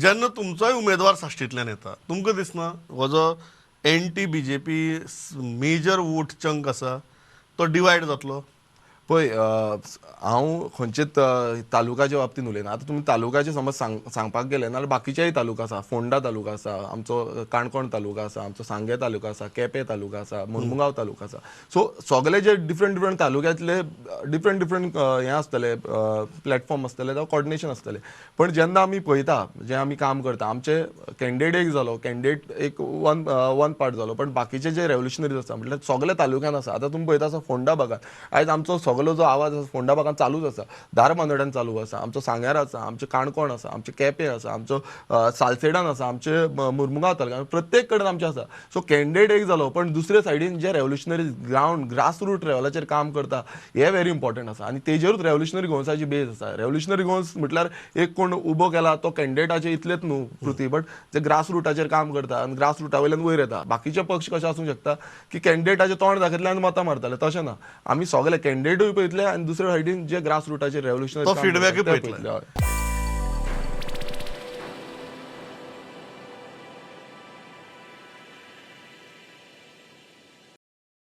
जेन्ना तुमचोय उमेदवार साश्टींतल्यान येता तुमकां दिसना हो जो anti BJP major vote chunk आसा तो डिवायड जातलो? पळय हांव खंयचेच तालुकाच्या बाबतींत उलयना. आतां तुमी तालुकाचे समज सांगपाक गेले नाल्यार बाकीचेय तालुका आसा. फोंडा तालुका आसा, आमचो काणकोण तालुका आसा, आमचो सांगे तालुका आसा, केपें तालुका आसा, मुर्मुगांव तालुका आसा. सो सगळे जे डिफरंट डिफरंट तालुक्यांतले डिफरंट डिफरंट हें आसतले प्लॅटफॉर्म आसतले जावं कॉर्डिनेशन आसतलें. पण जेन्ना आमी पळयता जें आमी काम करता आमचे कॅन्डिडेट एक जालो, कॅन्डिडेट एक वन पार्ट जालो, पण बाकीचे जे रेव्होल्युशनरीज आसा म्हटल्यार सगळे तालुक्यान आसा. आतां तुमी पळयता आसा फोंडा भागात आयज आमचो सगळो जो आवाज आसा फोंडा भागात चालूच आसा, धारबांदोड्यान चालू आसा, आमचो सांग्यार आसा, आमचे काणकोण आसा, आमचे केपें आसा, आमचो सालसेडान आसा, आमचे मुर्मुगांव तालुक्यान प्रत्येक कडेन आमचे आसा. सो कॅन्डिडेट एक जालो पण दुसरे सायडीन जे रेव्होल्युशनरी ग्रावंड ग्रास रूट लेवलाचेर काम करता हे व्हेरी इम्पॉर्टंट आसा. आनी तेजेरूच रेव्होल्युशनरी गोवन्साची बेज आसा. रेव्होल्युशनरी गोवन्स म्हटल्यार एक कोण उबो केला तो कॅन्डिडेटाचे इतलेच न्हू कृती, बट जे ग्रास रुटाचेर काम करता आनी ग्रास रुटा वयल्यान वयर येता. बाकीचे पक्ष कशे आसूंक शकता की कॅन्डिडेटाचे तोंड दाखयतले आनी मतां मारतले, तशें ना. आमी सगळे कॅन्डिडेटूय पळयतले आनी दुसरे सायडीन जे ग्रास रुटाचेर रेव्होल्युशनरी तो feedback पळयतले.